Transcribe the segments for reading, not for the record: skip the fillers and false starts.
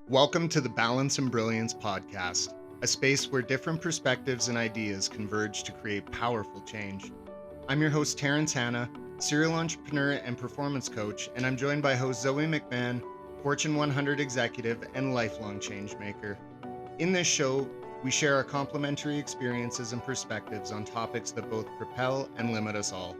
Welcome to the Balance and Brilliance podcast, a space where different perspectives and ideas converge to create powerful change. I'm your host, Terrence Hanna, serial entrepreneur and performance coach, and I'm joined by host Zoe McMahon, Fortune 100 executive and lifelong change maker. In this show, we share our complementary experiences and perspectives on topics that both propel and limit us all.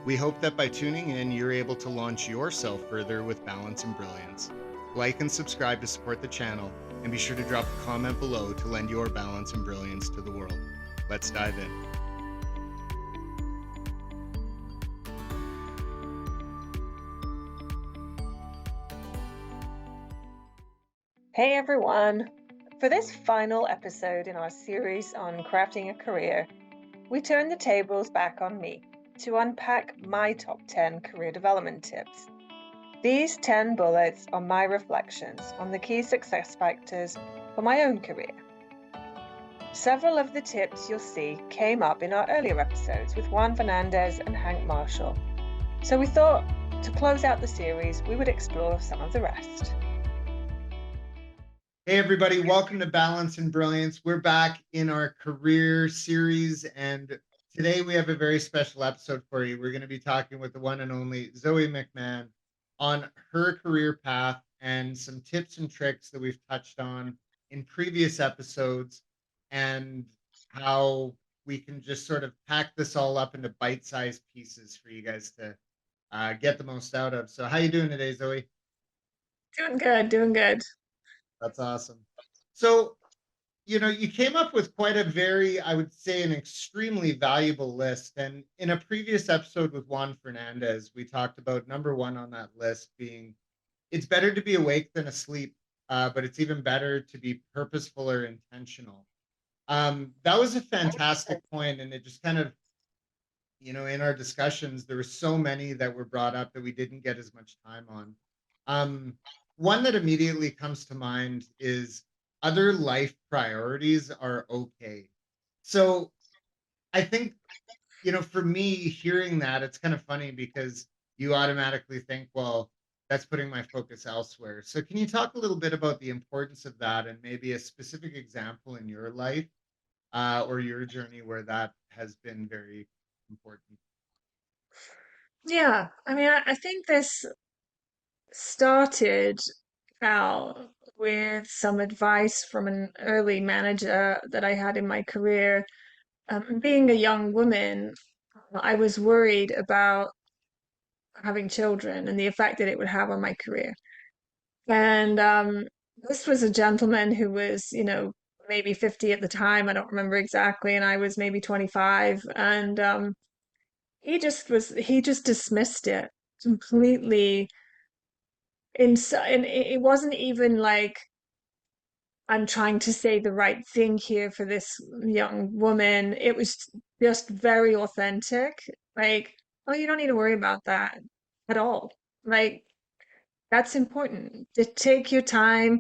We hope that by tuning in, you're able to launch yourself further with balance and brilliance. Like and subscribe to support the channel, and be sure to drop a comment below to lend your balance and brilliance to the world. Let's dive in. Hey everyone! For this final episode in our series on crafting a career, we turn the tables back on me to unpack my top 10 career development tips. These 10 bullets are my reflections on the key success factors for my own career. Several of the tips you'll see came up in our earlier episodes with Juan Fernandez and Hank Marshall, so we thought to close out the series we would explore some of the rest. Hey everybody, welcome to Balance and Brilliance. We're back in our career series, and today we have a very special episode for you. We're going to be talking with the one and only Zoe McMahon on her career path and some tips and tricks that we've touched on in previous episodes, and how we can just sort of pack this all up into bite-sized pieces for you guys to get the most out of. So how you doing today, Zoe? Doing good. That's awesome. So, you came up with quite a very, I would say, an extremely valuable list. And in a previous episode with Juan Fernandez, we talked about number one on that list being it's better to be awake than asleep, but it's even better to be purposeful or intentional. That was a fantastic point, and it just kind of, in our discussions, there were so many that were brought up that we didn't get as much time on. Um, One that immediately comes to mind is other life priorities are okay. So I think, for me, hearing that, it's kind of funny because you automatically think, well, that's putting my focus elsewhere. So can you talk a little bit about the importance of that and maybe a specific example in your life or your journey where that has been very important? Yeah, I think this started out with some advice from an early manager that I had in my career. Being a young woman, I was worried about having children and the effect that it would have on my career. And this was a gentleman who was, maybe 50 at the time. I don't remember exactly. And I was maybe 25. And he just dismissed it completely. And it wasn't even like I'm trying to say the right thing here for this young woman. It was just very authentic. Like, oh, you don't need to worry about that at all. Like, that's important. To take your time,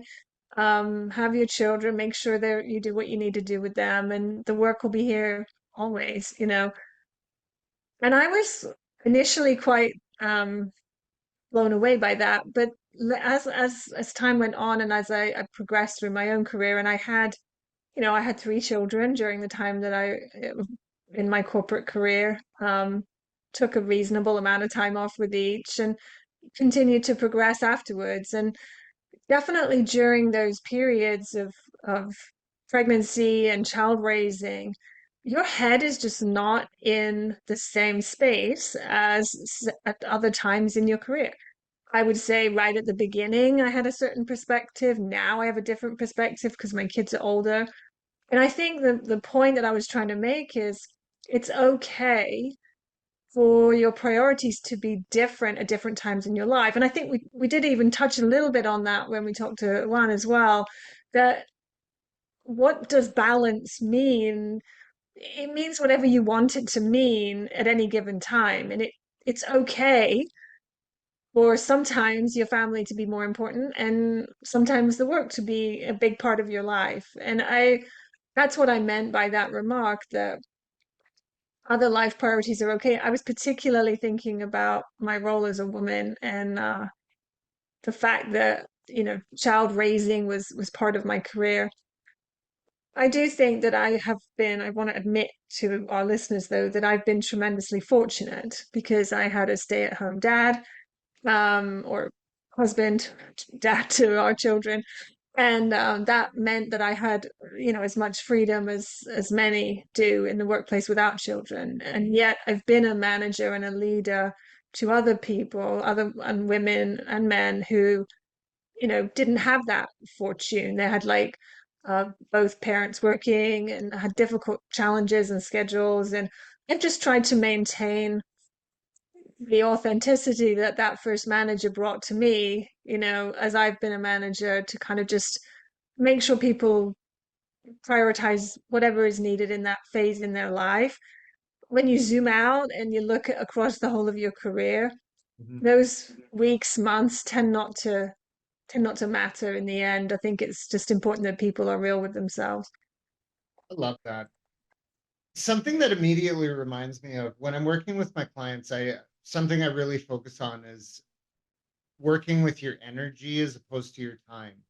have your children, make sure that you do what you need to do with them, and the work will be here always. And I was initially quite blown away by that. But as time went on, and as I progressed through my own career, and I had three children during the time that in my corporate career, took a reasonable amount of time off with each, and continued to progress afterwards. And definitely during those periods of pregnancy and child raising, your head is just not in the same space as at other times in your career. I would say right at the beginning, I had a certain perspective. Now I have a different perspective because my kids are older. And I think the point that I was trying to make is it's okay for your priorities to be different at different times in your life. And I think we did even touch a little bit on that when we talked to Juan as well, that what does balance mean? It means whatever you want it to mean at any given time. And it's okay for sometimes your family to be more important and sometimes the work to be a big part of your life. And that's what I meant by that remark, that other life priorities are okay. I was particularly thinking about my role as a woman and the fact that child raising was part of my career. I do think that I want to admit to our listeners though, that I've been tremendously fortunate because I had a stay-at-home dad, or husband, dad to our children. And that meant that I had, as much freedom as many do in the workplace without children. And yet I've been a manager and a leader to other people, other and women and men who, didn't have that fortune. They had like both parents working and had difficult challenges and schedules. And I've just tried to maintain the authenticity that that first manager brought to me, as I've been a manager, to kind of just make sure people prioritize whatever is needed in that phase in their life. When you zoom out and you look at across the whole of your career, Mhm. those weeks, months tend not to matter in the end. I think it's just important that people are real with themselves. I love that. Something that immediately reminds me of when I'm working with my clients, I something I really focus on is working with your energy as opposed to your time.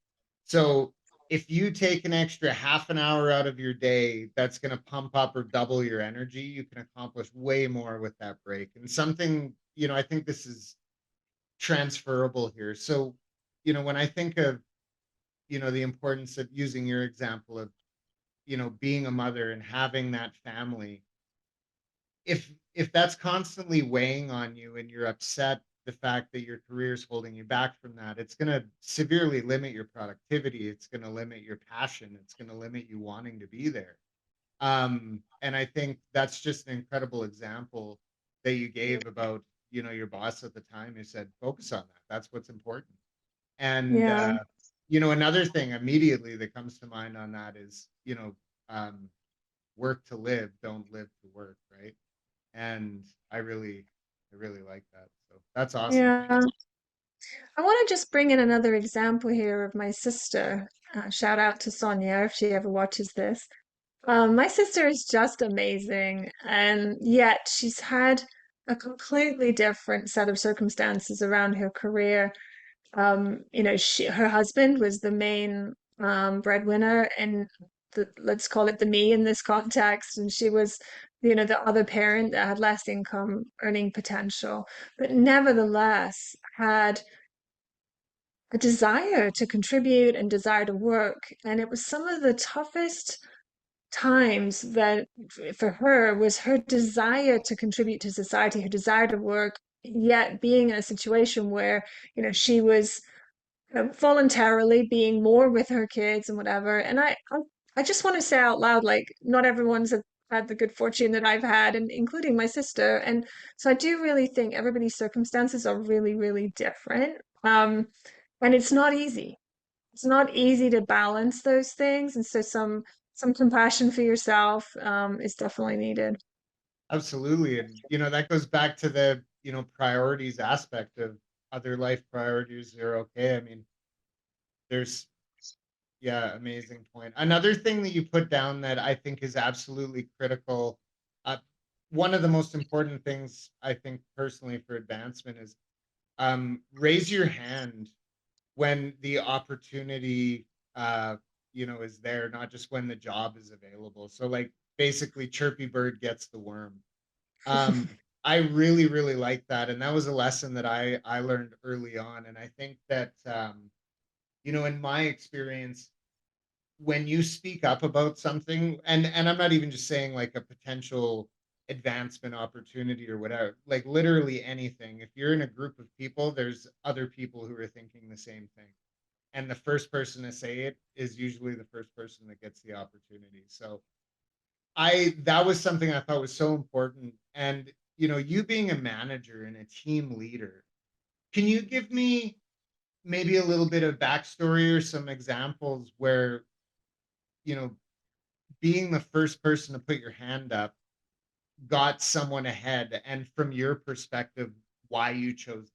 So if you take an extra half an hour out of your day, that's going to pump up or double your energy. You can accomplish way more with that break. And something, I think this is transferable here. So, when I think of, the importance of using your example of, being a mother and having that family, if that's constantly weighing on you and you're upset the fact that your career is holding you back from that, it's going to severely limit your productivity. It's going to limit your passion. It's going to limit you wanting to be there. And I think that's just an incredible example that you gave about, your boss at the time who said, focus on that. That's what's important. And, Yeah, another thing immediately that comes to mind on that is, um, work to live, don't live to work, right? And I really like that. So that's awesome. yeah. I want to just bring in another example here of my sister. Shout out to Sonia if she ever watches this. My sister is just amazing, and yet she's had a completely different set of circumstances around her career. Her husband was the main breadwinner, and let's call it the me in this context, and she was, the other parent that had less income earning potential, but nevertheless had a desire to contribute and desire to work. And it was some of the toughest times that for her was her desire to contribute to society, her desire to work, yet being in a situation where, she was voluntarily being more with her kids and whatever. And I just want to say out loud, like, not everyone's had the good fortune that I've had, and including my sister. And so I do really think everybody's circumstances are really, really different. And it's not easy. It's not easy to balance those things. And so some compassion for yourself is definitely needed. Absolutely. And that goes back to the, priorities aspect of other life priorities are okay. I mean, there's yeah, amazing point. Another thing that you put down that I think is absolutely critical, uh, one of the most important things I think personally for advancement is raise your hand when the opportunity is there, not just when the job is available. So like basically chirpy bird gets the worm. um I really really like that, and that was a lesson that I learned early on. And I think that in my experience, when you speak up about something, and I'm not even just saying like a potential advancement opportunity or whatever, like literally anything, if you're in a group of people, there's other people who are thinking the same thing, and the first person to say it is usually the first person that gets the opportunity. So I that was something I thought was so important. And you being a manager and a team leader, can you give me maybe a little bit of backstory or some examples where you know being the first person to put your hand up got someone ahead, and from your perspective, why you chose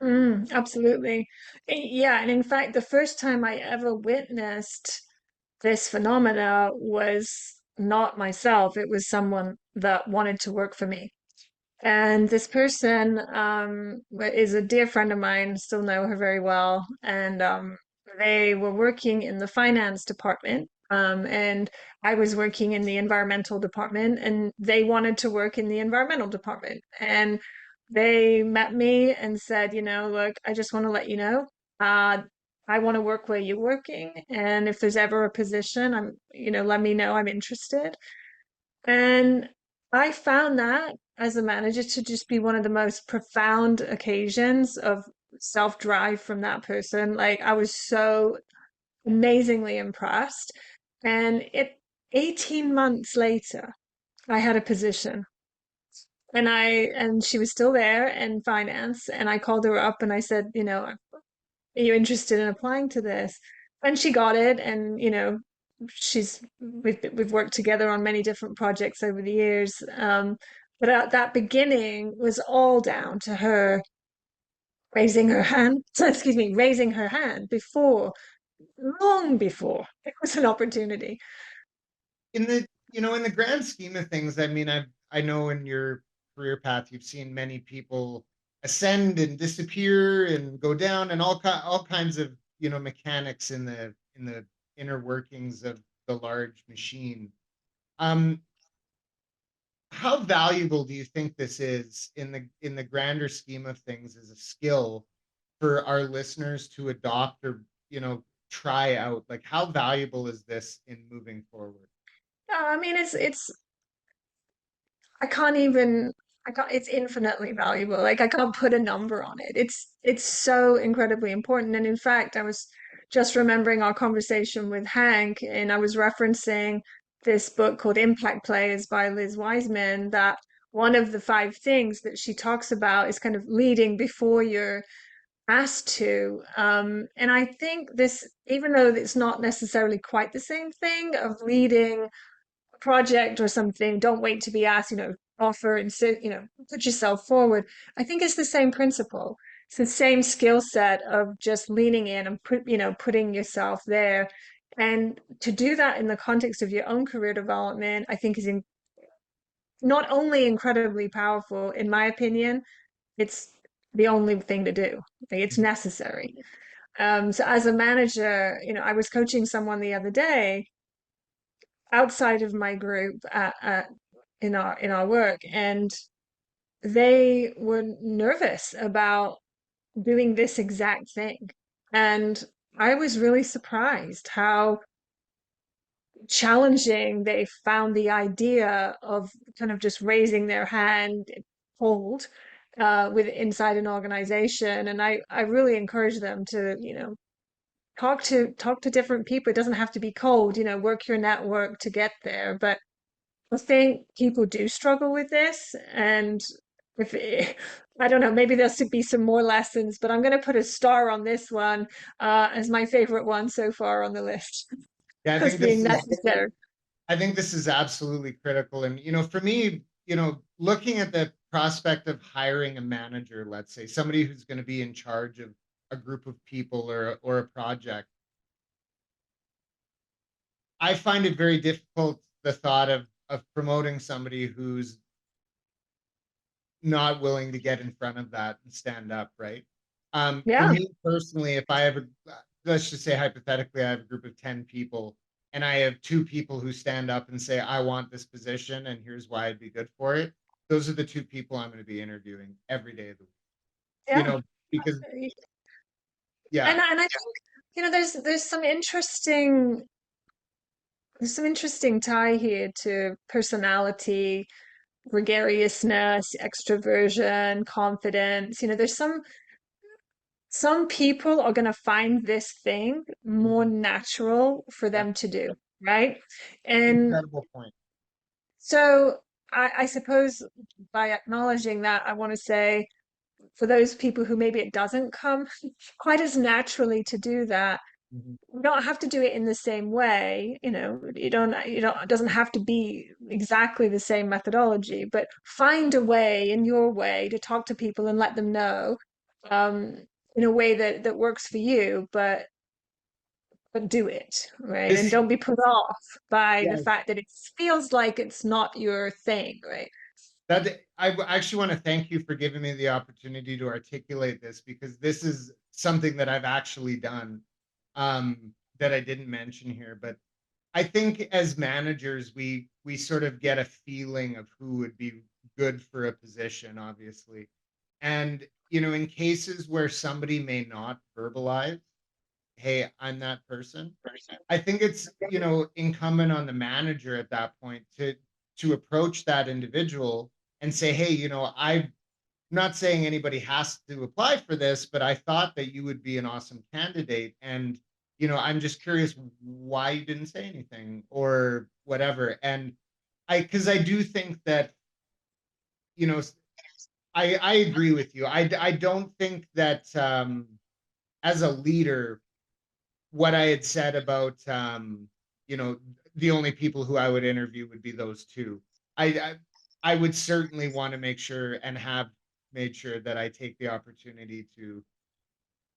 them? Absolutely. Yeah, and in fact, the first time I ever witnessed this phenomena was not myself, it was someone that wanted to work for me. And this person is a dear friend of mine, still know her very well. And they were working in the finance department. And I was working in the environmental department, and they wanted to work in the environmental department. And they met me and said, look, I just want to let you know, uh, I want to work where you're working. And if there's ever a position, let me know, I'm interested. And I found that as a manager to just be one of the most profound occasions of self-drive from that person. Like I was so amazingly impressed. And 18 months later, I had a position and she was still there in finance. And I called her up and I said, are you interested in applying to this? And she got it. And, we've worked together on many different projects over the years. But at that beginning was all down to her raising her hand, excuse me, raising her hand before, long before it was an opportunity. In the, in the grand scheme of things, I mean, I know in your career path you've seen many people ascend and disappear and go down, and all kinds of, mechanics in the inner workings of the large machine. Um, how valuable do you think this is in the grander scheme of things as a skill for our listeners to adopt or, try out? Like, how valuable is this in moving forward? I mean, it's I can't even I can't it's infinitely valuable. Like I can't put a number on it. It's so incredibly important. And in fact, I was just remembering our conversation with Hank, and I was referencing this book called Impact Players by Liz Wiseman, that one of the five things that she talks about is kind of leading before you're asked to. And I think this, even though it's not necessarily quite the same thing of leading project or something, don't wait to be asked, offer and sit, put yourself forward. I think it's the same principle. It's the same skill set of just leaning in and putting yourself there. And to do that in the context of your own career development, I think not only incredibly powerful, in my opinion, it's the only thing to do. Like, it's necessary. So as a manager, I was coaching someone the other day outside of my group in our work, and they were nervous about doing this exact thing. And I was really surprised how challenging they found the idea of kind of just raising their hand cold with inside an organization. And I really encourage them to, talk to different people. It doesn't have to be cold, work your network to get there. But I think people do struggle with this, and if it, I don't know, maybe there should be some more lessons, but I'm going to put a star on this one as my favorite one so far on the list Yeah, as being necessary. I think this is absolutely critical. And, for me, looking at the prospect of hiring a manager, let's say somebody who's going to be in charge of a group of people or a project, I find it very difficult the thought of promoting somebody who's not willing to get in front of that and stand up, right? For Yeah, me personally, if I have let's just say hypothetically, I have a group of 10 people and I have two people who stand up and say, I want this position and here's why I'd be good for it. Those are the two people I'm going to be interviewing every day of the week, yeah. because And yeah, and I think, there's some interesting tie here to personality, gregariousness, extroversion, confidence. There's some people are going to find this thing more mhm, natural for yeah, them to do, right? And incredible point. so I suppose by acknowledging that, I want to say for those people who maybe it doesn't come quite as naturally to do that, Mhm. you don't have to do it in the same way. You don't, it doesn't have to be exactly the same methodology, but find a way in your way to talk to people and let them know um, in a way that works for you, but do it, right? And This, don't be put off by the yeah, fact that it feels like it's not your thing, right? That actually want to thank you for giving me the opportunity to articulate this, because this is something that I've actually done, that I didn't mention here. But I think as managers, we sort of get a feeling of who would be good for a position, obviously. And in cases where somebody may not verbalize, "Hey, I'm that person," I think it's, incumbent on the manager at that point to approach that individual and say, "Hey, I'm not saying anybody has to apply for this, but I thought that you would be an awesome candidate. And, I'm just curious why you didn't say anything or whatever." And because I do think that, you know, I agree with you. I don't think that, as a leader, what I had said about, you know, the only people who I would interview would be those two. I I, I would certainly want to make sure and have made sure that I take the opportunity to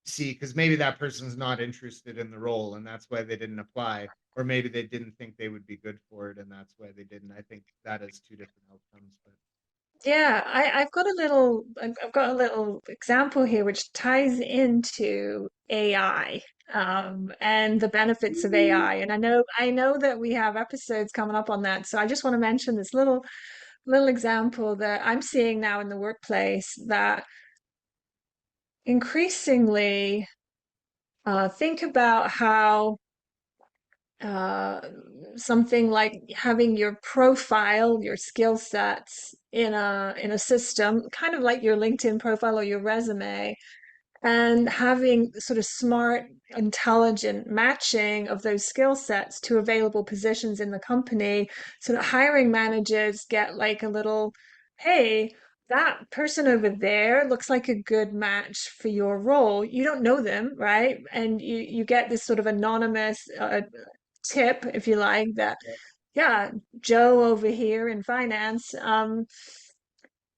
see, because maybe that person's not interested in the role and that's why they didn't apply, or maybe they didn't think they would be good for it and that's why they didn't. I think that is two different outcomes. But Yeah, I've got a little example here which ties into AI, and the benefits of AI. And I know that we have episodes coming up on that. So I just want to mention this little example that I'm seeing now in the workplace that increasingly, think about how uh, something like having your profile, your skill sets in a system, kind of like your LinkedIn profile or your resume, and having sort of smart, intelligent matching of those skill sets to available positions in the company, so that hiring managers get like a little, hey, that person over there looks like a good match for your role. You don't know them, right? And you get this sort of anonymous tip, if you like, that yeah, Joe over here in finance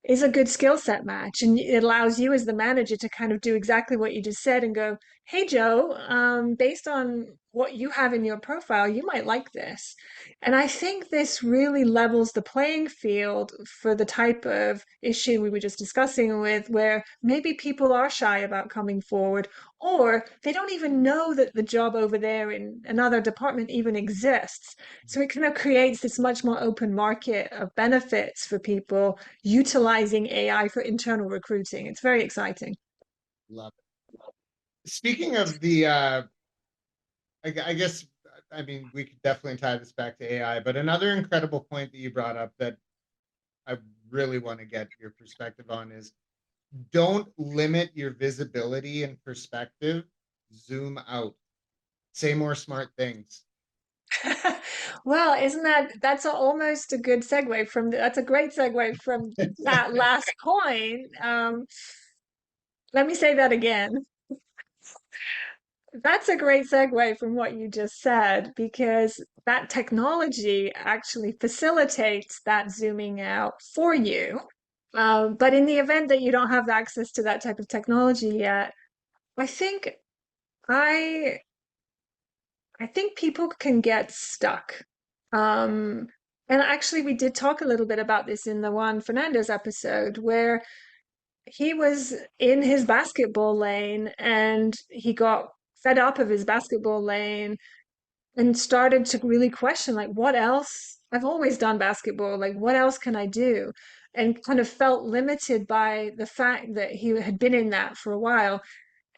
is a good skill set match. And it allows you as the manager to kind of do exactly what you just said and go, hey, Joe, based on what you have in your profile, you might like this. And I think this really levels the playing field for the type of issue we were just discussing with, where maybe people are shy about coming forward, or they don't even know that the job over there in another department even exists. So it kind of creates this much more open market of benefits for people utilizing AI for internal recruiting. It's very exciting. love it. Speaking of the, I guess, I mean, we could definitely tie this back to AI, but another incredible point that you brought up that I really want to get your perspective on is, don't limit your visibility and perspective. Zoom out. Say more smart things. Well, isn't that's almost a good segue from that's a great segue from that last point. Let me say that again. That's a great segue from what you just said, because that technology actually facilitates that zooming out for you. But in the event that you don't have access to that type of technology yet, I think I I think people can get stuck. Um, and actually, we did talk a little bit about this in the Juan Fernandez episode, where he was in his basketball lane and he got fed up of his basketball lane and started to really question, like, what else? I've always done basketball. Like, what else can I do? And kind of felt limited by the fact that he had been in that for a while.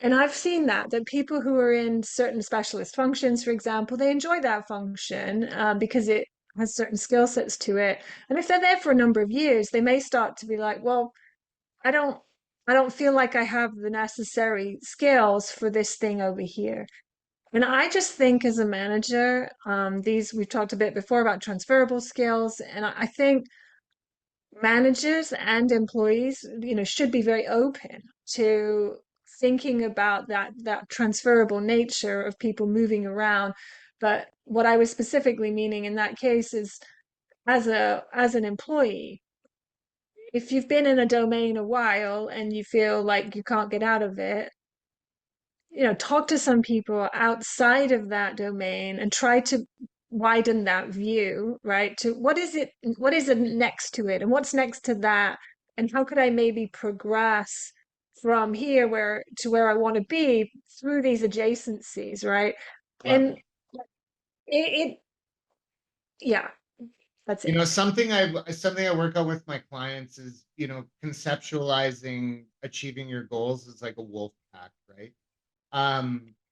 And I've seen that people who are in certain specialist functions, for example, they enjoy that function because it has certain skill sets to it. And if they're there for a number of years, they may start to be like, well, I don't, I don't feel like I have the necessary skills for this thing over here. And I just think as a manager, these we've talked a bit before about transferable skills, and I think managers and employees, should be very open to thinking about that transferable nature of people moving around. But what I was specifically meaning in that case is, as an employee, if you've been in a domain a while and you feel like you can't get out of it, talk to some people outside of that domain and try to widen that view, right? To what is it next to it, and what's next to that, and how could I maybe progress from here where to where I want to be through these adjacencies, right? Love And it. it yeah, that's You it. know, something I work on with my clients is, you know, conceptualizing achieving your goals is like a wolf pack, right?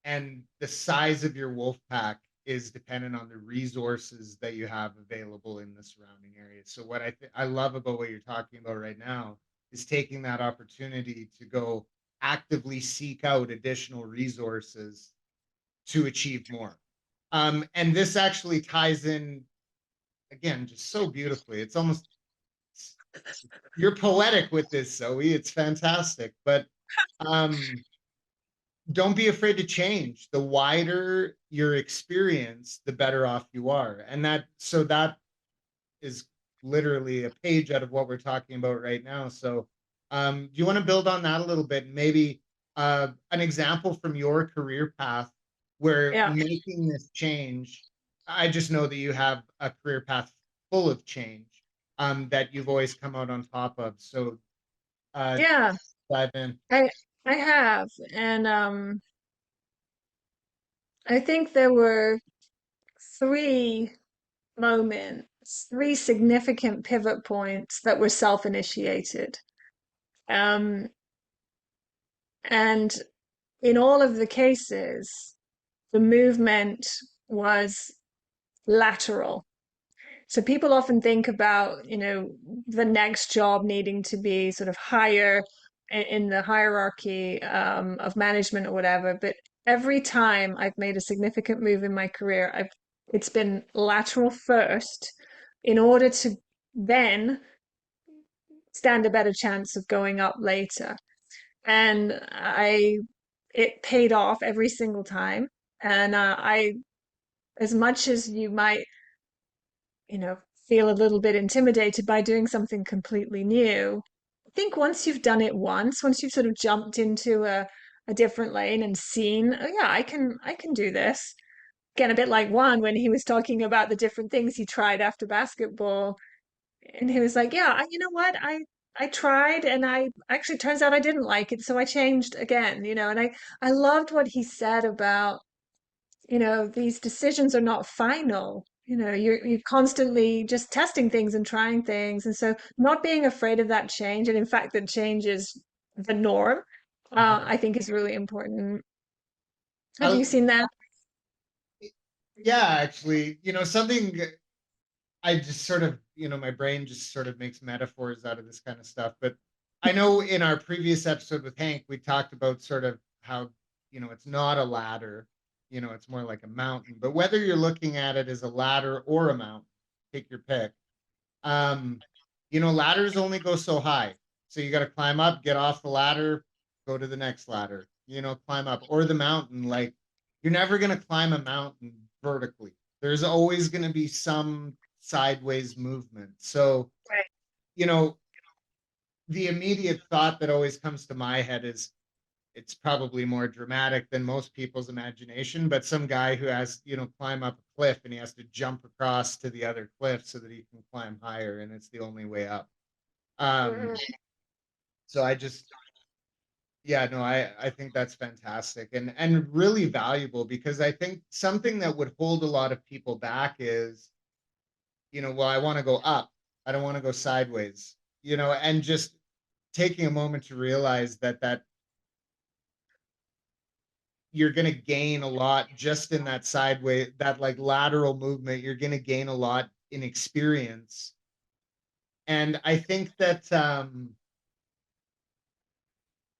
And the size of your wolf pack is dependent on the resources that you have available in the surrounding area. So what I love about what you're talking about right now is taking that opportunity to go actively seek out additional resources to achieve more. And this actually ties in again just so beautifully. It's almost you're poetic with this, Zoe. It's fantastic. But um don't be afraid to change. The wider your experience, the better off you are. And that is literally a page out of what we're talking about right now. So, do you want to build on that a little bit? Maybe an example from your career path where Yeah. making this change, I just know that you have a career path full of change that you've always come out on top of. So, uh, Yeah, dive in. I I have. And I think there were three moments, three significant pivot points that were self-initiated. Um, and in all of the cases, the movement was lateral. So people often think about, the next job needing to be sort of higher in the hierarchy of management or whatever. But every time I've made a significant move in my career, it's been lateral first in order to then stand a better chance of going up later. And it paid off every single time. And as much as you might, you know, feel a little bit intimidated by doing something completely new, I think once you've done it once, once you've sort of jumped into a different lane and seen, oh yeah, I can do this. Again, a bit like Juan when he was talking about the different things he tried after basketball. And he was like, yeah, you know what? I tried and I actually turns out I didn't like it, so I changed again, and I loved what he said about, these decisions are not final. You're constantly just testing things and trying things. And so not being afraid of that change, and in fact that change is the norm, Mhm. I think is really important. Have I, you seen that? yeah, actually, you know, something I just sort of, you know, my brain just sort of makes metaphors out of this kind of stuff. But I know in our previous episode with Hank, we talked about sort of how, you know, it's not a ladder, you know, it's more like a mountain. But whether you're looking at it as a ladder or a mountain, take your pick. Um, you know, ladders only go so high. So you got to climb up, get off the ladder, go to the next ladder, you know, climb up or the mountain. Like you're never going to climb a mountain vertically. There's always going to be some sideways movement. So, Right. you know, the immediate thought that always comes to my head is it's probably more dramatic than most people's imagination, but some guy who has, you know, climb up a cliff and he has to jump across to the other cliff so that he can climb higher and it's the only way up. Um, Mhm. so I just yeah, no, I think that's fantastic and really valuable because I think something that would hold a lot of people back is, you know, well, I want to go up. I don't want to go sideways, you know, and just taking a moment to realize that you're going to gain a lot just in that sideways, that like lateral movement. You're going to gain a lot in experience. And I think that,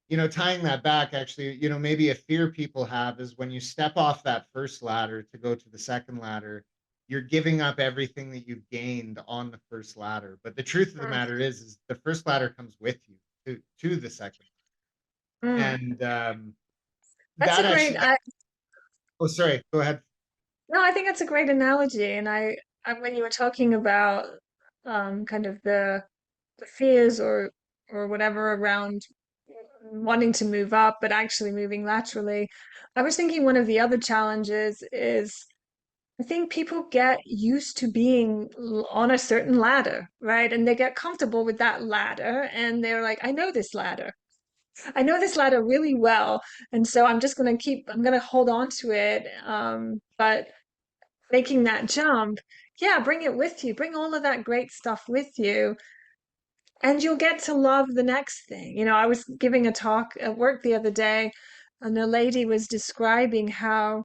you know, tying that back, actually, you know, maybe a fear people have is when you step off that first ladder to go to the second ladder, you're giving up everything that you've gained on the first ladder. But the truth of the Mm. matter is the first ladder comes with you to the second. Mm. And That's that a great actually, oh, sorry, go ahead. No, I think that's a great analogy. And when you were talking about kind of the fears or whatever around wanting to move up, but actually moving laterally, I was thinking one of the other challenges is I think people get used to being on a certain ladder, right? And they get comfortable with that ladder and they're like, I know this ladder. I know this ladder really well. And so I'm going to hold on to it. But making that jump, yeah, bring it with you. Bring all of that great stuff with you. And you'll get to love the next thing. You know, I was giving a talk at work the other day, and the lady was describing how,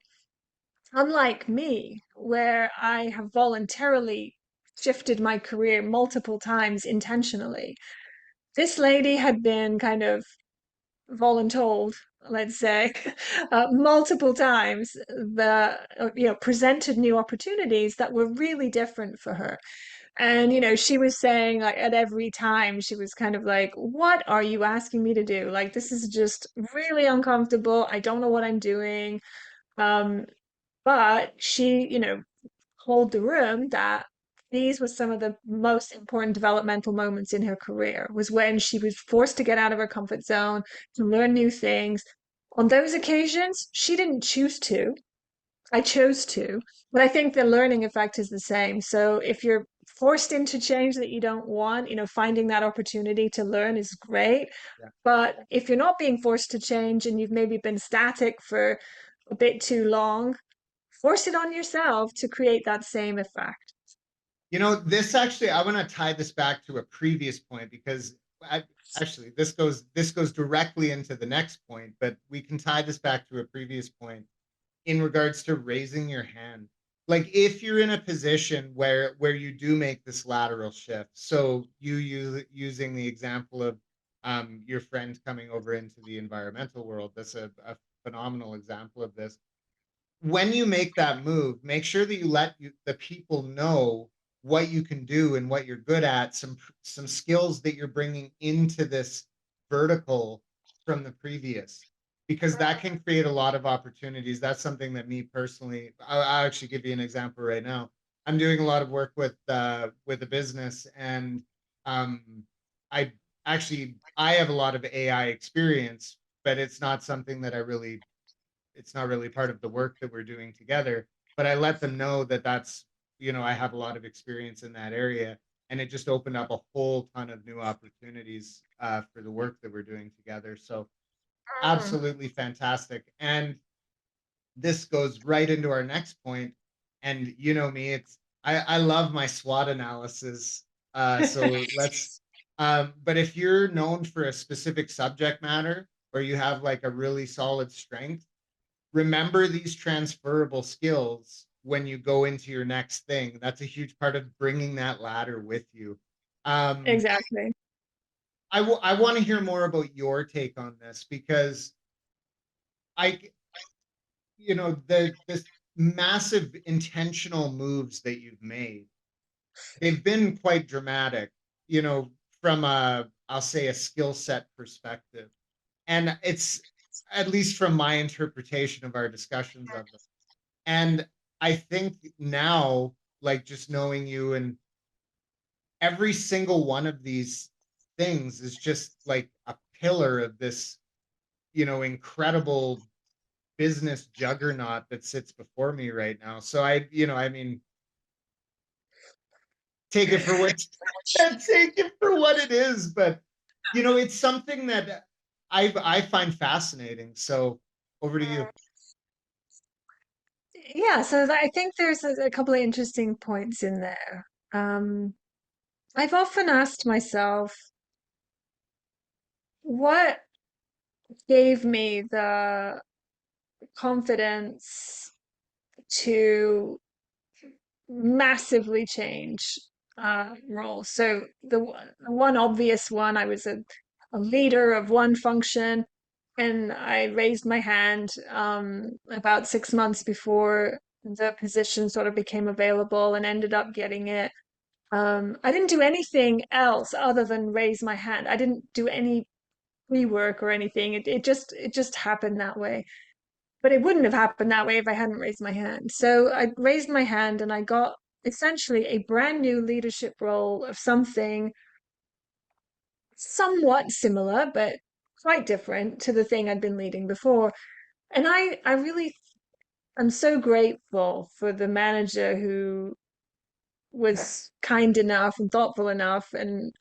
unlike me, where I have voluntarily shifted my career multiple times intentionally, this lady had been kind of voluntold, let's say, multiple times presented new opportunities that were really different for her. And, she was saying, like, at every time, she was kind of like, what are you asking me to do? Like, this is just really uncomfortable. I don't know what I'm doing. Um, but she, told the room that these were some of the most important developmental moments in her career, was when she was forced to get out of her comfort zone, to learn new things. On those occasions, she didn't choose to. I chose to, but I think the learning effect is the same. So if you're forced into change that you don't want, finding that opportunity to learn is great. Yeah. But if you're not being forced to change and you've maybe been static for a bit too long, force it on yourself to create that same effect. This actually, I want to tie this back to a previous point because actually this goes directly into the next point, but we can tie this back to a previous point in regards to raising your hand. Like if you're in a position where you do make this lateral shift, so using the example of your friend coming over into the environmental world, that's a phenomenal example of this. When you make that move, make sure that the people know what you can do and what you're good at, some skills that you're bringing into this vertical from the previous, because that can create a lot of opportunities. That's something that me personally, I'll actually give you an example right now. I'm doing a lot of work with a business, and I I have a lot of AI experience, but it's not really part of the work that we're doing together. But I let them know that I have a lot of experience in that area. And it just opened up a whole ton of new opportunities for the work that we're doing together. So Mm. absolutely fantastic. And this goes right into our next point. And you know me, I love my SWOT analysis. So let's but if you're known for a specific subject matter or you have like a really solid strength, remember these transferable skills when you go into your next thing. That's a huge part of bringing that ladder with you. Um, Exactly. I want to hear more about your take on this because I, this massive intentional moves that you've made, they've been quite dramatic, you know, from I'll say a skill set perspective. And it's at least from my interpretation of our discussions of them. And I think now, like just knowing you and every single one of these things is just like a pillar of this, incredible business juggernaut that sits before me right now. So I mean, take it for what take it for what it is, but it's something that I find fascinating. So over to you. Yeah, so I think there's a couple of interesting points in there. Um, I've often asked myself, what gave me the confidence to massively change roles? So the one obvious one, I was a leader of one function, and I raised my hand about 6 months before the position sort of became available and ended up getting it. I didn't do anything else other than raise my hand. I didn't do any pre-work or anything. It just happened that way. But it wouldn't have happened that way if I hadn't raised my hand. So I raised my hand and I got essentially a brand new leadership role of something somewhat similar, but quite different to the thing I'd been leading before. And I really I'm so grateful for the manager who was kind enough and thoughtful enough and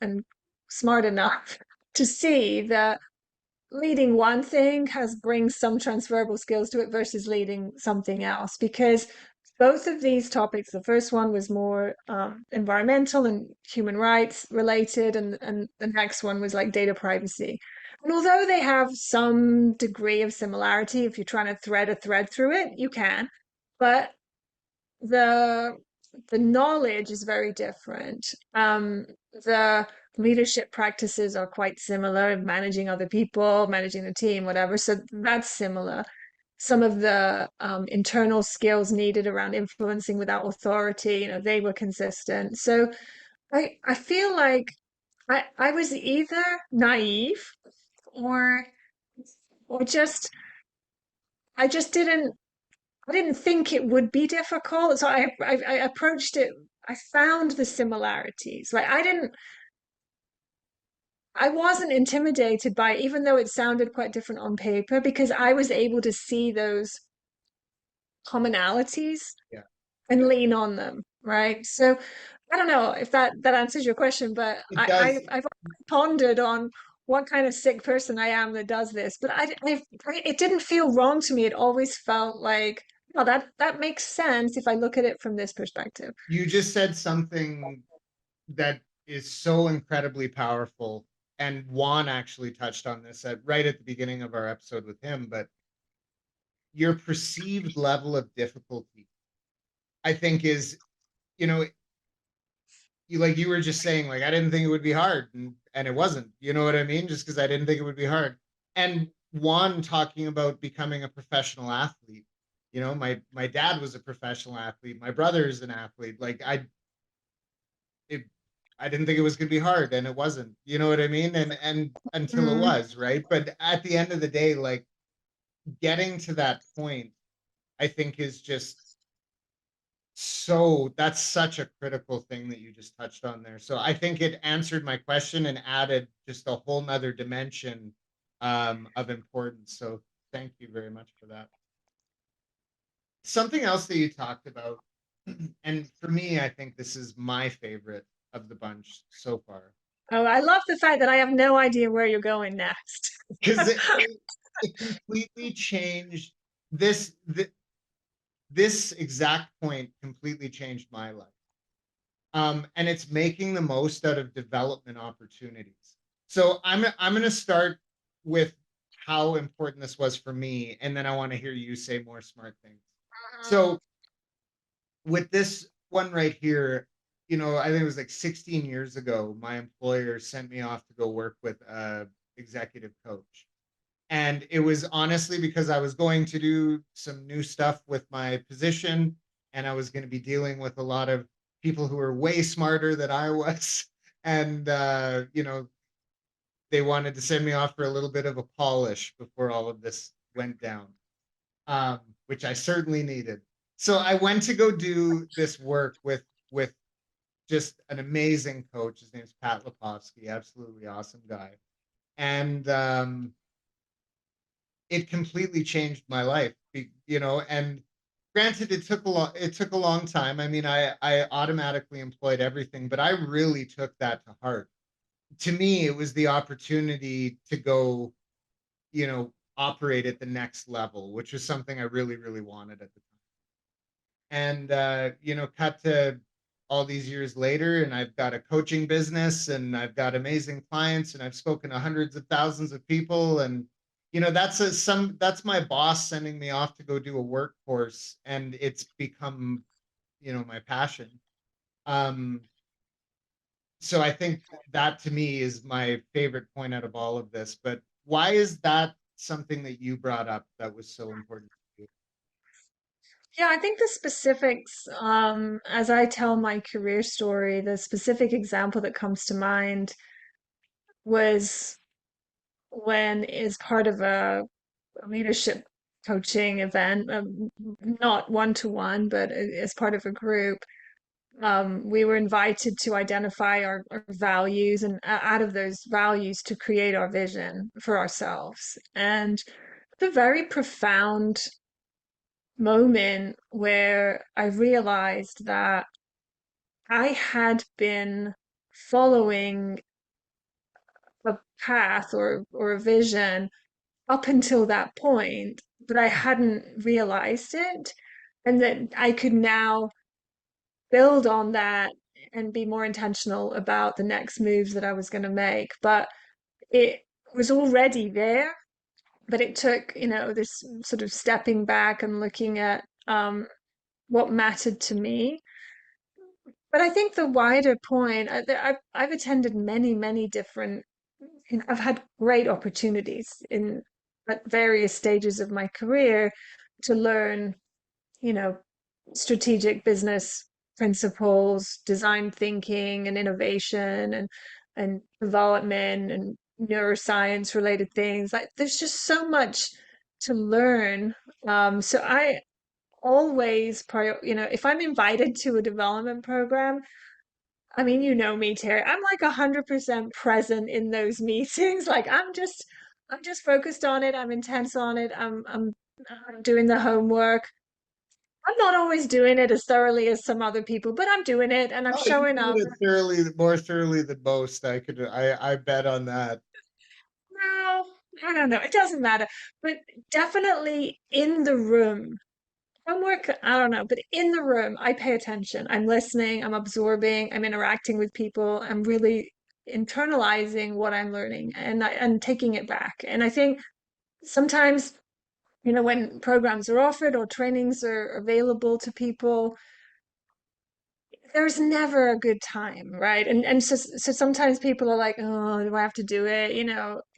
smart enough to see that leading one thing has brings some transferable skills to it versus leading something else, because both of these topics, the first one was more environmental and human rights related, and the next one was like data privacy. And although they have some degree of similarity, if you're trying to thread a thread through it, you can, but the the knowledge is very different. The leadership practices are quite similar, managing other people, managing the team, whatever. So that's similar. Some of the internal skills needed around influencing without authority, they were consistent. So I feel like I was either naive or or just I just didn't think it would be difficult. So I approached it. I found the similarities. Like I wasn't intimidated by it, even though it sounded quite different on paper, because I was able to see those commonalities Yeah, and lean on them, right? So I don't know if that answers your question, but it does. I've pondered on what kind of sick person I am that does this, but it didn't feel wrong to me. It always felt like, oh, that makes sense if I look at it from this perspective. You just said something that is so incredibly powerful. And Juan actually touched on this right at the beginning of our episode with him, but your perceived level of difficulty, I think, is, you know, you like you were just saying, like, I didn't think it would be hard, and it wasn't. You know what I mean? Just because I didn't think it would be hard. And Juan talking about becoming a professional athlete. My dad was a professional athlete. My brother is an athlete. Like it, I didn't think it was going to be hard, and it wasn't. You know what I mean? And until it Mm, was, right? But at the end of the day, like getting to that point, I think is just so that's such a critical thing that you just touched on there. So I think it answered my question and added just a whole nother dimension of importance. So thank you very much for that. Something else that you talked about, and for me, I think this is my favorite of the bunch so far, oh, I love the fact that I have no idea where you're going next. because it completely changed this. This exact point completely changed my life. And it's making the most out of development opportunities. So I'm going to start with how important this was for me, and then I want to hear you say more smart things. So with this one right here, I think it was like 16 years ago, my employer sent me off to go work with a executive coach. And it was honestly because I was going to do some new stuff with my position, and I was going to be dealing with a lot of people who were way smarter than I was. And, they wanted to send me off for a little bit of a polish before all of this went down, which I certainly needed. So I went to go do this work with just an amazing coach. His name's Pat Lipovsky, absolutely awesome guy. And it completely changed my life, and granted it took a long time. I mean, I automatically employed everything, but I really took that to heart. To me, it was the opportunity to go, operate at the next level, which was something I really, really wanted at the time. And cut to all these years later, and I've got a coaching business, and I've got amazing clients, and I've spoken to hundreds of thousands of people. And that's my boss sending me off to go do a work course, and it's become, my passion. um so I think that to me is my favorite point out of all of this. But why is that something that you brought up that was so important to you? Yeah, I think the specifics, as I tell my career story, the specific example that comes to mind was when is part of a leadership coaching event, not one to one, but as part of a group. We were invited to identify our values and out of those values to create our vision for ourselves. And it's a very profound moment where I realized that I had been following a path or a vision up until that point, but I hadn't realized it, and that I could now build on that and be more intentional about the next moves that I was going to make. But it was already there, but it took, this sort of stepping back and looking at what mattered to me. But I think the wider point, I've attended many, many different, I've had great opportunities in at various stages of my career to learn, you know, strategic business principles, design thinking and innovation and development and neuroscience related things. Like there's just so much to learn. So I always if I'm invited to a development program, I mean, you know me, Terry. I'm like 100% present in those meetings. Like I'm just focused on it. I'm intense on it. I'm doing the homework. I'm not always doing it as thoroughly as some other people, but I'm doing it and I'm Oh, you showing do up. it thoroughly, more thoroughly than most. I bet on that. No, I don't know. It doesn't matter. But definitely in the room. Homework, I don't know, but in the room, I pay attention. I'm listening, I'm absorbing, I'm interacting with people. I'm really internalizing what I'm learning and taking it back. And I think sometimes, when programs are offered or trainings are available to people, there's never a good time, right? And so sometimes people are like, oh, do I have to do it?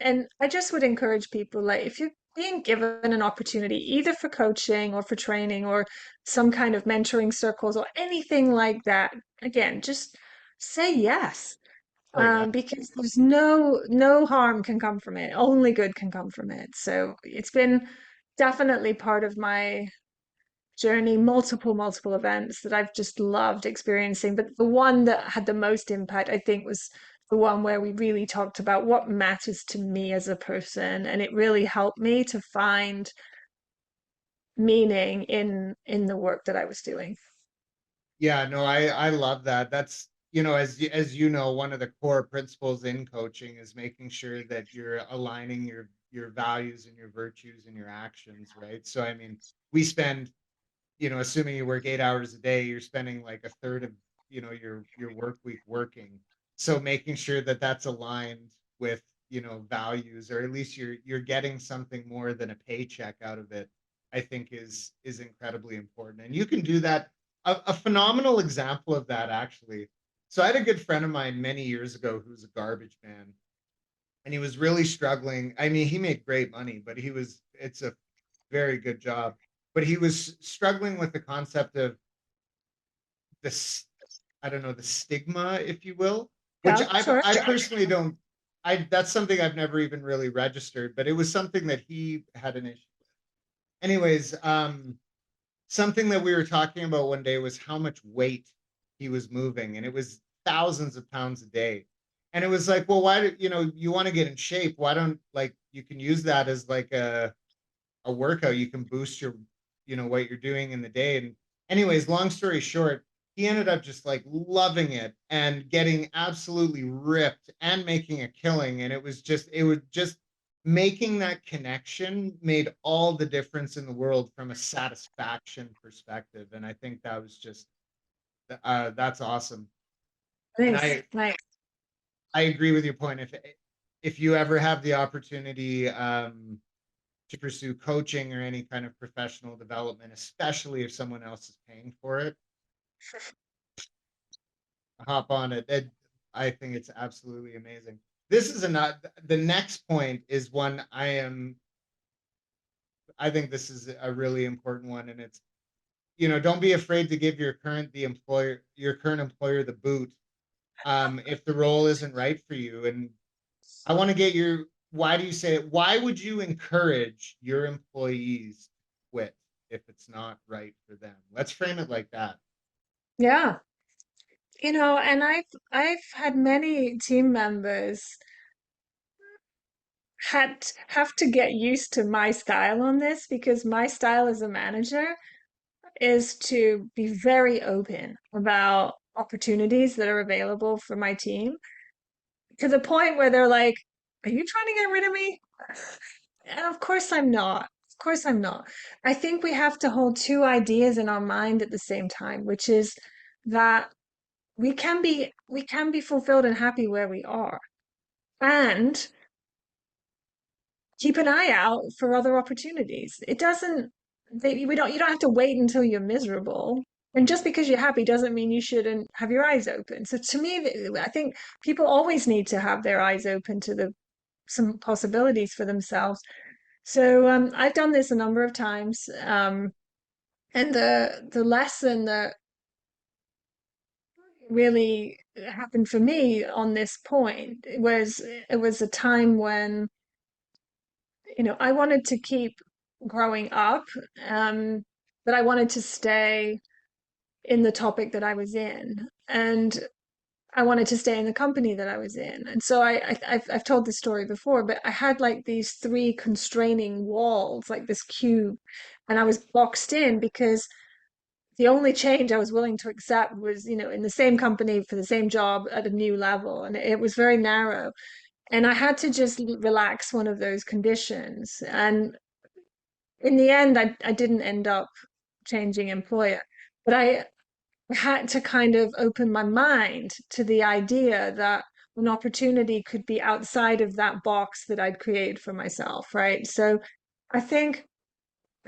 And I just would encourage people, like, if you're being given an opportunity, either for coaching or for training or some kind of mentoring circles or anything like that, again, just say yes. Oh yeah. Because there's no harm can come from it. Only good can come from it. So it's been definitely part of my journey, multiple events that I've just loved experiencing. But the one that had the most impact, I think, was the one where we really talked about what matters to me as a person. And it really helped me to find meaning in the work that I was doing. Yeah, no, I love that. That's, as you know, one of the core principles in coaching is making sure that you're aligning your values and your virtues and your actions, right? So I mean, we spend, assuming you work 8 hours a day, you're spending like a third of, your work week working. So making sure that that's aligned with, values, or at least you're getting something more than a paycheck out of it, I think is incredibly important. And you can do that. A phenomenal example of that, actually. So I had a good friend of mine many years ago who was a garbage man, and he was really struggling. I mean, he made great money, but it's a very good job. But he was struggling with the concept of this, I don't know, the stigma, if you will, which Yeah, sure. I personally don't. That's something I've never even really registered, but it was something that he had an issue with. Anyways, something that we were talking about one day was how much weight he was moving, and it was thousands of pounds a day. And it was like, well, why do you want to get in shape? Why don't, like, you can use that as like a workout. You can boost your, what you're doing in the day. And anyways, long story short, he ended up just like loving it and getting absolutely ripped and making a killing. And it was just making that connection made all the difference in the world from a satisfaction perspective. And I think that was just, that's awesome. And Nice, I nice. I agree with your point. If you ever have the opportunity, to pursue coaching or any kind of professional development, especially if someone else is paying for it, hop on it. I think it's absolutely amazing. This is not the next point is one I think this is a really important one, and it's, don't be afraid to give your current employer the boot, if the role isn't right for you. And I want to get why do you say it? Why would you encourage your employees to quit if it's not right for them? Let's frame it like that. Yeah. And I've had many team members had have to get used to my style on this because my style as a manager is to be very open about opportunities that are available for my team to the point where they're like, "Are you trying to get rid of me?" And of course I'm not. Of course I'm not. I think we have to hold two ideas in our mind at the same time, which is that we can be fulfilled and happy where we are and keep an eye out for other opportunities. It doesn't we don't you don't have to wait until you're miserable. And just because you're happy doesn't mean you shouldn't have your eyes open. So to me, I think people always need to have their eyes open to the some possibilities for themselves. So I've done this a number of times, and the lesson that really happened for me on this point it was a time when I wanted to keep growing up, um, but I wanted to stay in the topic that I was in, and I wanted to stay in the company that I was in. And so I've told this story before, but I had like these three constraining walls, like this cube, and I was boxed in because the only change I was willing to accept was, in the same company for the same job at a new level, and it was very narrow. And I had to just relax one of those conditions. And in the end, I didn't end up changing employer, but I had to kind of open my mind to the idea that an opportunity could be outside of that box that I'd created for myself, right? So I think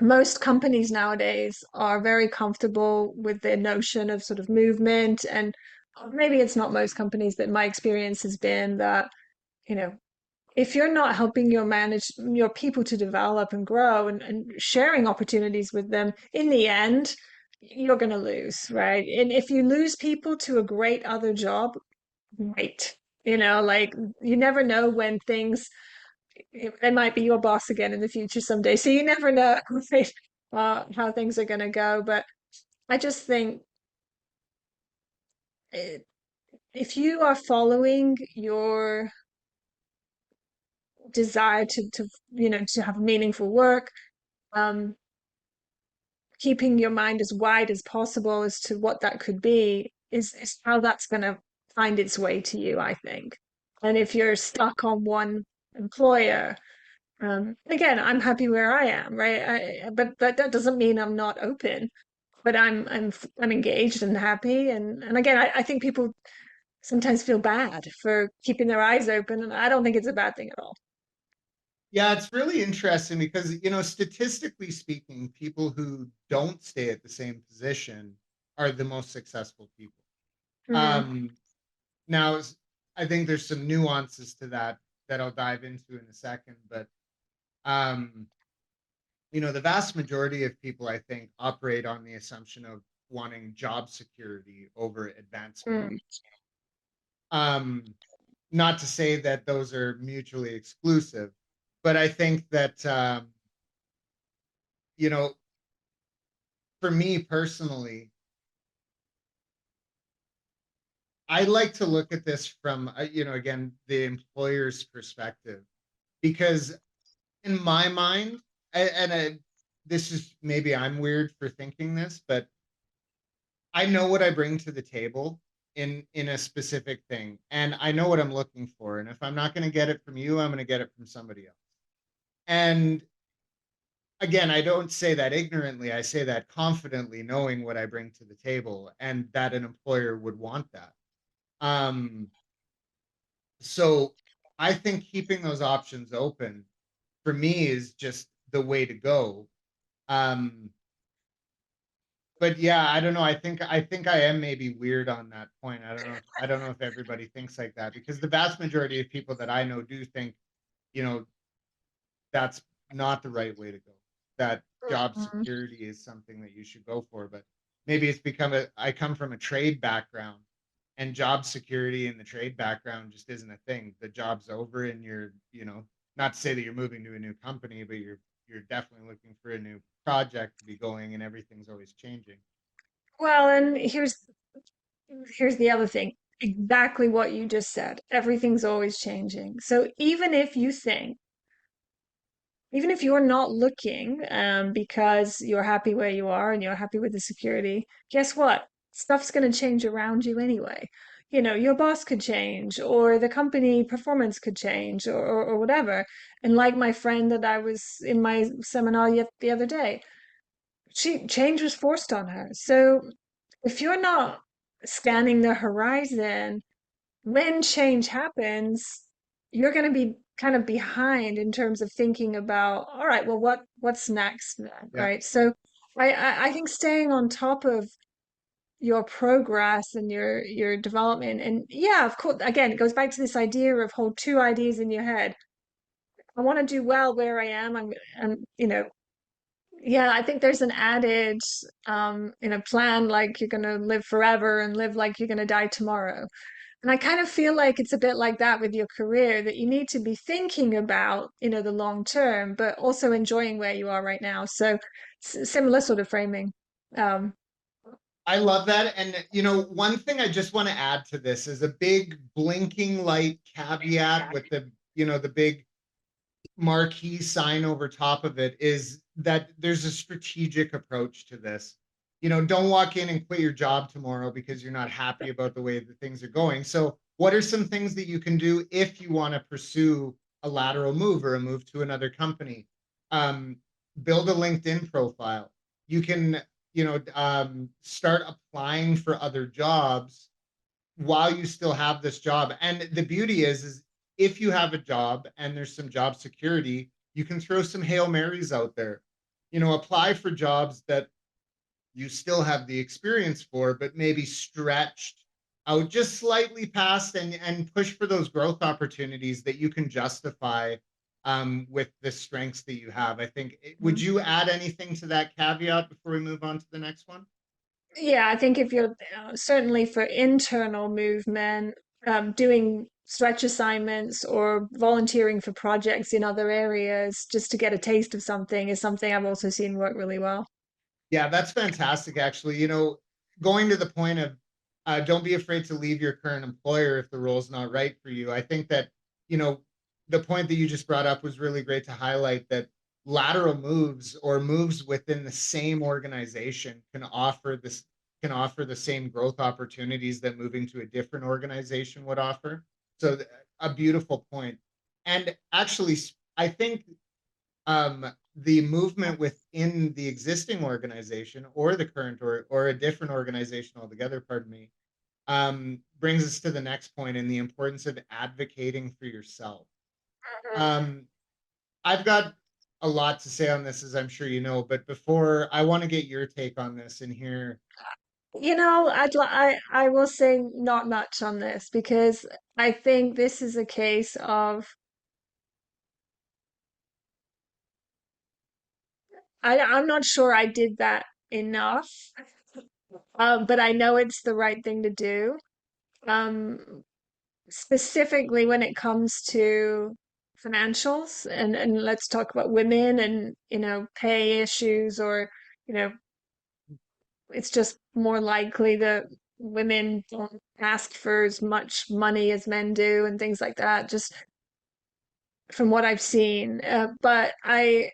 most companies nowadays are very comfortable with the notion of sort of movement. And maybe it's not most companies, but my experience has been that, you know, if you're not helping your people to develop and grow and sharing opportunities with them, in the end, you're going to lose, right? And if you lose people to a great other job, great. Like you never know when things, it might be your boss again in the future someday. So you never know right, how things are going to go. But I just think it, if you are following your desire to have meaningful work, um, keeping your mind as wide as possible as to what that could be is how that's going to find its way to you, I think. And if you're stuck on one employer, again, I'm happy where I am, right? But that doesn't mean I'm not open. But I'm engaged and happy, and again, I think people sometimes feel bad for keeping their eyes open, and I don't think it's a bad thing at all. Yeah, it's really interesting because, statistically speaking, people who don't stay at the same position are the most successful people. Hmm. Um, Now, I think there's some nuances to that I'll dive into in a second, but um, the vast majority of people, I think, operate on the assumption of wanting job security over advancement. Mm. Um, Not to say that those are mutually exclusive, but I think that you know, for me personally, I like to look at this from again, the employer's perspective, because in my mind, this is, maybe I'm weird for thinking this, but I know what I bring to the table in a specific thing, and I know what I'm looking for. And if I'm not going to get it from you, I'm going to get it from somebody else. And again, I don't say that ignorantly. I say that confidently, knowing what I bring to the table, and that an employer would want that. Um, so I think keeping those options open for me is just the way to go. Um, but yeah, I don't know. I think I am maybe weird on that point. I don't know if everybody thinks like that, because the vast majority of people that I know do think, you know, that's not the right way to go. That job Mm. security is something that you should go for, but maybe it's become a I come from a trade background, and job security in the trade background just isn't a thing. The job's over and not to say that you're moving to a new company, but you're definitely looking for a new project to be going, and everything's always changing. Well, and here's the other thing. Exactly what you just said. Everything's always changing. So even if you think even if you're not looking, because you're happy where you are and you're happy with the security, guess what? Stuff's going to change around you anyway. You know, your boss could change, or the company performance could change, or whatever. And like my friend that I was in my seminar the other day, she change was forced on her. So if you're not scanning the horizon, when change happens, you're going to be kind of behind in terms of thinking about, all right, well, what's next, Yeah. right? So I think staying on top of your progress and your development, and yeah, of course, again, it goes back to this idea of hold two ideas in your head. I want to do well where I am. I'm, yeah, I think there's an adage, plan like you're going to live forever and live like you're going to die tomorrow. And I kind of feel like it's a bit like that with your career, that you need to be thinking about, the long term, but also enjoying where you are right now. So similar sort of framing. Um, I love that. And, one thing I just want to add to this is a big blinking light caveat with the big marquee sign over top of it is that there's a strategic approach to this. Don't walk in and quit your job tomorrow because you're not happy about the way that things are going. So, what are some things that you can do if you want to pursue a lateral move or a move to another company? Um, Build a LinkedIn profile. You can, start applying for other jobs while you still have this job. And the beauty is if you have a job and there's some job security, you can throw some Hail Marys out there. Apply for jobs that you still have the experience for, but maybe stretched out just slightly past, and push for those growth opportunities that you can justify with the strengths that you have. I think, would you add anything to that caveat before we move on to the next one? yeah, I think if you're certainly for internal movement, doing stretch assignments or volunteering for projects in other areas just to get a taste of something is something I've also seen work really well. Yeah, that's fantastic, actually. Going to the point of don't be afraid to leave your current employer if the role's not right for you. I think that, you know, the point that you just brought up was really great to highlight that lateral moves or moves within the same organization can offer the same growth opportunities that moving to a different organization would offer. So a beautiful point. And actually, I think the movement within the existing organization or the current or a different organization altogether, pardon me, brings us to the next point in the importance of advocating for yourself. Um, I've got a lot to say on this, as I'm sure you know, but before I want to get your take on this and hear. I will say not much on this because I think this is a case of I'm not sure I did that enough, but I know it's the right thing to do. Um, Specifically when it comes to financials, and let's talk about women and pay issues, or you know it's just more likely that women don't ask for as much money as men do and things like that, just from what I've seen. But I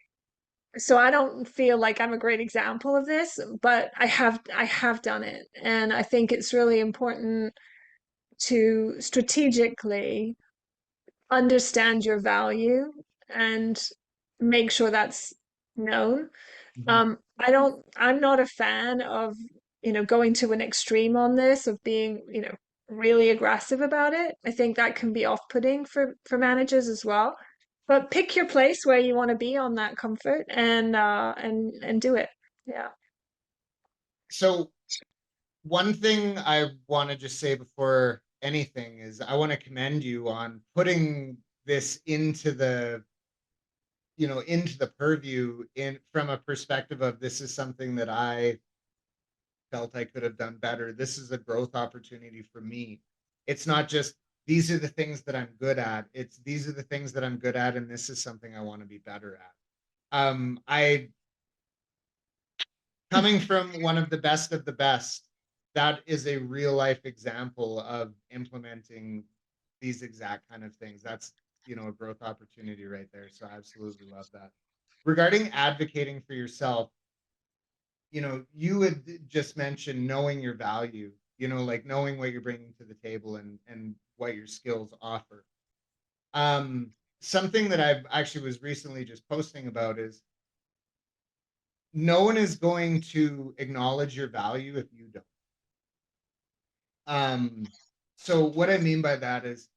don't feel like I'm a great example of this, but I have done it. And I think it's really important to strategically understand your value and make sure that's known. Mhm. I'm not a fan of, going to an extreme on this, of being, really aggressive about it. I think that can be off-putting for managers as well. But pick your place where you want to be on that comfort, and do it. Yeah. So one thing I want to just say before anything is I want to commend you on putting this into the purview in from a perspective of this is something that I felt I could have done better. This is a growth opportunity for me. It's not just these are the things that I'm good at. It's these are the things that I'm good at, and this is something I want to be better at. I Coming from one of the best of the best, that is a real life example of implementing these exact kind of things. That's a growth opportunity right there. So I absolutely love that. regarding advocating for yourself, you had just mentioned knowing your value, like knowing what you're bringing to the table and what your skills offer. Um, Something that I've actually was recently just posting about is no one is going to acknowledge your value if you don't. Um, so what I mean by that is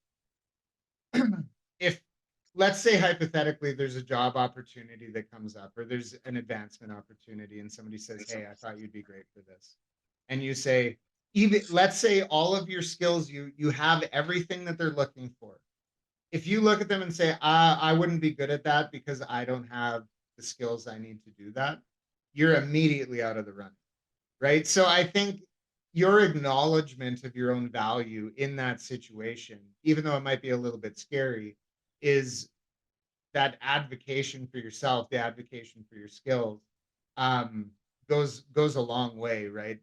if let's say hypothetically there's a job opportunity that comes up or there's an advancement opportunity and somebody says, "Hey, I thought you'd be great for this." And you say, even let's say all of your skills, you have everything that they're looking for. If you look at them and say, I wouldn't be good at that because I don't have the skills I need to do that, you're immediately out of the running. Right. So I think your acknowledgement of your own value in that situation, even though it might be a little bit scary, is that advocation for yourself, the advocation for your skills, um, goes a long way, right?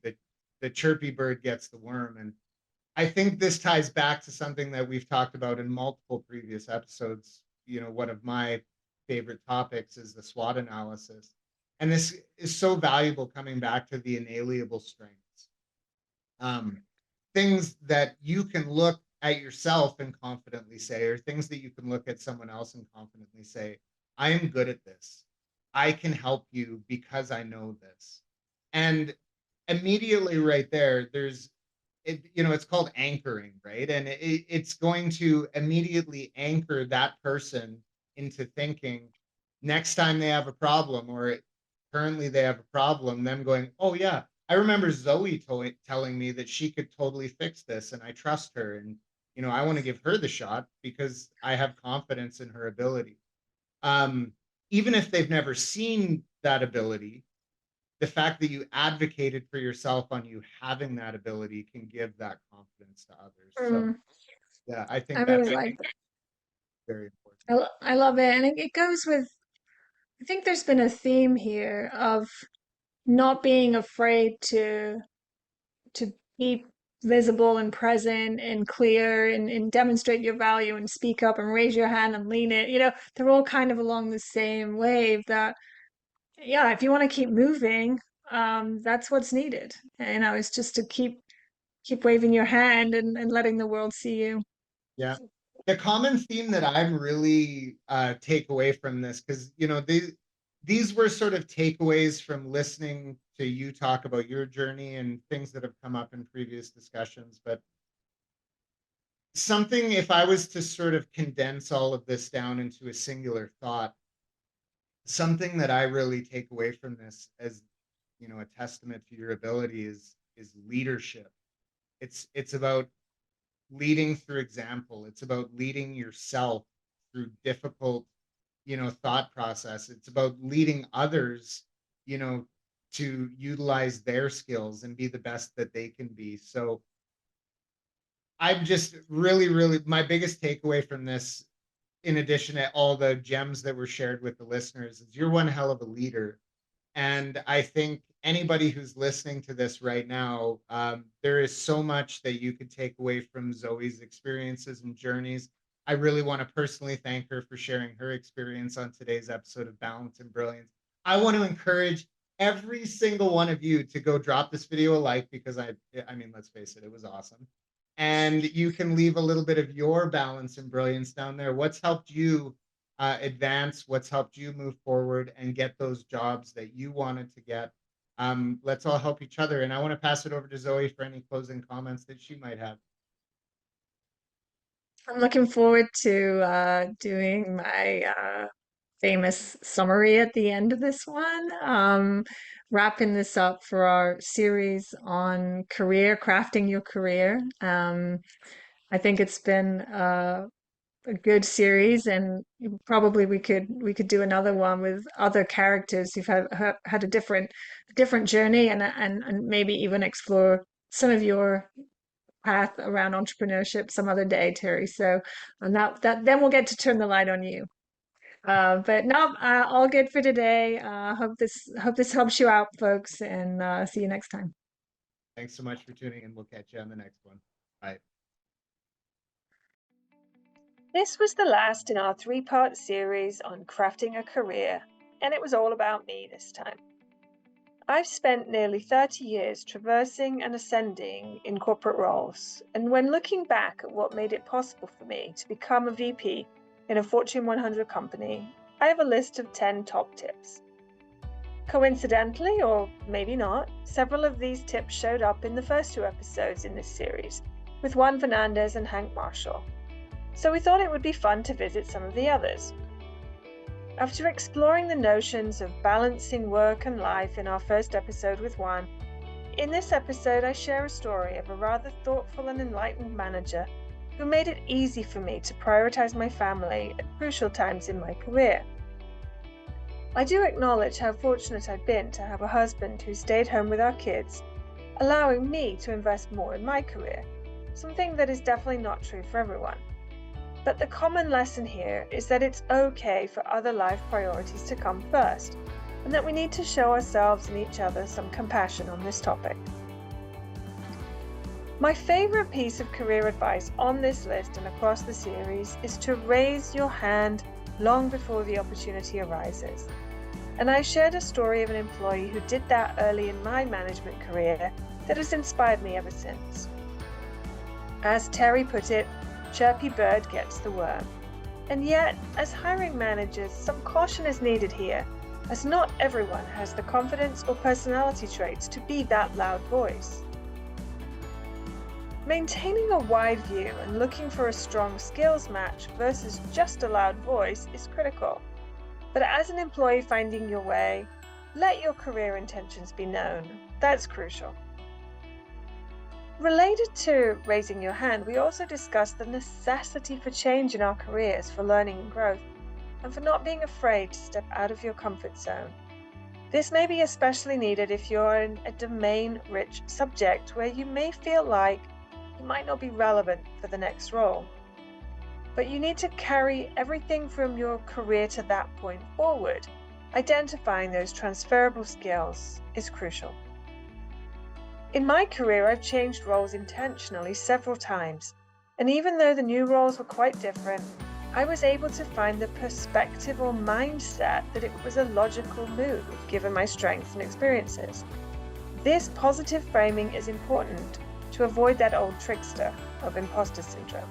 The chirpy bird gets the worm. And I think this ties back to something that we've talked about in multiple previous episodes. One of my favorite topics is the SWOT analysis. And this is so valuable coming back to the inalienable strengths. Um, Things that you can look at yourself and confidently say, or things that you can look at someone else and confidently say, I am good at this. I can help you because I know this. And immediately right there, it's called anchoring, right? And it's going to immediately anchor that person into thinking next time they have a problem or currently they have a problem, them going, oh yeah, I remember Zoe telling me that she could totally fix this and I trust her. And I want to give her the shot because I have confidence in her ability. um, Even if they've never seen that ability, the fact that you advocated for yourself on you having that ability can give that confidence to others. So Mm, yeah, I I think really that's like that. very important. I love it. And it goes with, I think there's been a theme here of not being afraid to be visible and present and clear and demonstrate your value and speak up and raise your hand and lean it. They're all kind of along the same wave that, yeah, if you want to keep moving, that's what's needed. It's just to keep waving your hand and letting the world see you. Yeah. The common theme that I'm really take away from this, because these were sort of takeaways from listening to you talk about your journey and things that have come up in previous discussions. But something, if I was to sort of condense all of this down into a singular thought, something that I really take away from this as a testament to your ability is leadership. It's about leading through example. It's about leading yourself through difficult, thought process. It's about leading others, you know, to utilize their skills and be the best that they can be. So I'm just really, really my biggest takeaway from this, in addition to all the gems that were shared with the listeners, is you're one hell of a leader. And I think anybody who's listening to this right now, there is so much that you could take away from Zoe's experiences and journeys. I really want to personally thank her for sharing her experience on today's episode of Balance and Brilliance. I want to encourage every single one of you to go drop this video a like because I mean, let's face it, it was awesome. And you can leave a little bit of your balance and brilliance down there. What's helped you advance, what's helped you move forward and get those jobs that you wanted to get. Let's all help each other. And I want to pass it over to Zoe for any closing comments that she might have. I'm looking forward to doing my famous summary at the end of this one. Wrapping this up for our series on crafting your career. I think it's been a good series, and probably we could do another one with other characters who've had a different journey, and maybe even explore some of your path around entrepreneurship some other day, Terry. So, and that then we'll get to turn the light on you. But no, all good for today. Hope this helps you out, folks, and see you next time. Thanks so much for tuning in. We'll catch you on the next one. Bye. This was the last in our three-part series on crafting a career. and it was all about me this time. I've spent nearly 30 years traversing and ascending in corporate roles, and when looking back at what made it possible for me to become a VP in a Fortune 100 company, I have a list of 10 top tips. Coincidentally, or maybe not, several of these tips showed up in the first 2 episodes in this series, with Juan Fernandez and Hank Marshall. So we thought it would be fun to visit some of the others. After exploring the notions of balancing work and life in our first episode with Juan, in this episode I share a story of a rather thoughtful and enlightened manager who made it easy for me to prioritize my family at crucial times in my career. I do acknowledge how fortunate I've been to have a husband who stayed home with our kids, allowing me to invest more in my career, something that is definitely not true for everyone. But the common lesson here is that it's okay for other life priorities to come first, and that we need to show ourselves and each other some compassion on this topic. My favorite piece of career advice on this list and across the series is to raise your hand long before the opportunity arises. And I shared a story of an employee who did that early in my management career that has inspired me ever since. As Terry put it, chirpy bird gets the worm. And yet, as hiring managers, some caution is needed here, as not everyone has the confidence or personality traits to be that loud voice. Maintaining a wide view and looking for a strong skills match versus just a loud voice is critical. But as an employee finding your way, let your career intentions be known. That's crucial. Related to raising your hand, we also discussed the necessity for change in our careers for learning and growth, and for not being afraid to step out of your comfort zone. This may be especially needed if you're in a domain-rich subject where you may feel like you might not be relevant for the next role. But you need to carry everything from your career to that point forward. Identifying those transferable skills is crucial. In my career, I've changed roles intentionally several times, and even though the new roles were quite different, I was able to find the perspective or mindset that it was a logical move given my strengths and experiences. This positive framing is important to avoid that old trickster of imposter syndrome.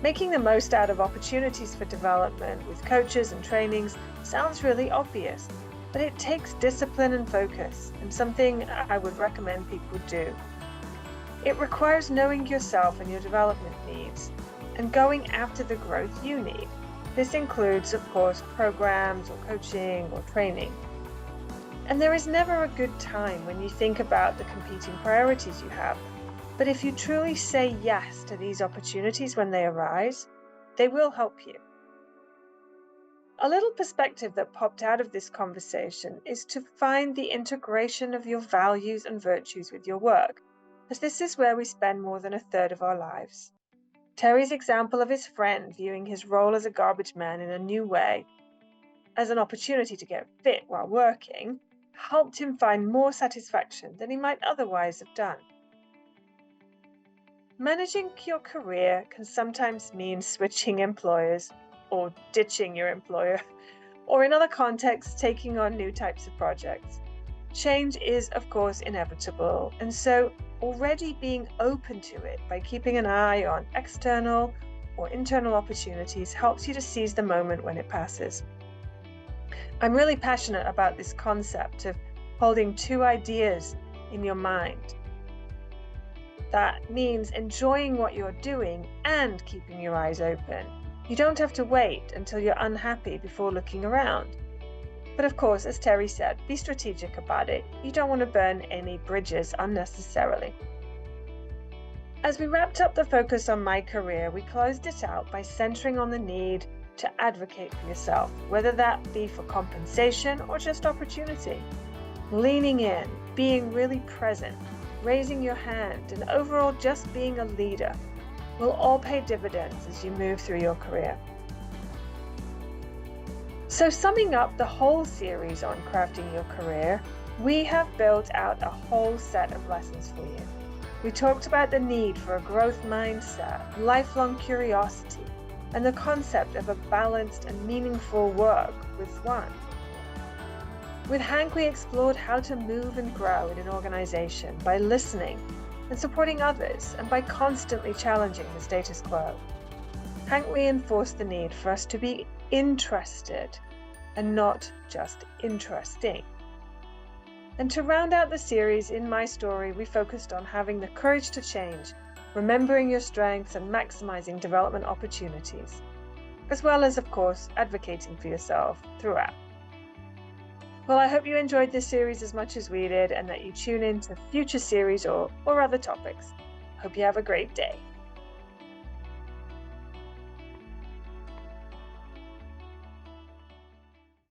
Making the most out of opportunities for development with coaches and trainings sounds really obvious, but it takes discipline and focus, and something I would recommend people do. It requires knowing yourself and your development needs, and going after the growth you need. This includes, of course, programs or coaching or training. And there is never a good time when you think about the competing priorities you have, but if you truly say yes to these opportunities when they arise, they will help you. A little perspective that popped out of this conversation is to find the integration of your values and virtues with your work, as this is where we spend more than a third of our lives. Terry's example of his friend viewing his role as a garbage man in a new way, as an opportunity to get fit while working, helped him find more satisfaction than he might otherwise have done. Managing your career can sometimes mean switching employers or ditching your employer, or in other contexts, taking on new types of projects. Change is, of course, inevitable, and so already being open to it by keeping an eye on external or internal opportunities helps you to seize the moment when it passes. I'm really passionate about this concept of holding two ideas in your mind. That means enjoying what you're doing and keeping your eyes open. You don't have to wait until you're unhappy before looking around. But of course, as Terry said, be strategic about it. You don't want to burn any bridges unnecessarily. As we wrapped up the focus on my career, we closed it out by centering on the need to advocate for yourself, whether that be for compensation or just opportunity. Leaning in, being really present, raising your hand, and overall just being a leader will all pay dividends as you move through your career. So summing up the whole series on crafting your career, we have built out a whole set of lessons for you. We talked about the need for a growth mindset, lifelong curiosity, and the concept of a balanced and meaningful work with one. With Hank, we explored how to move and grow in an organization by listening and supporting others, and by constantly challenging the status quo. Hank reinforced the need for us to be interested and not just interesting. And to round out the series, in my story, we focused on having the courage to change, remembering your strengths, and maximizing development opportunities, as well as, of course, advocating for yourself throughout. Well, I hope you enjoyed this series as much as we did, and that you tune in to future series or other topics. Hope you have a great day.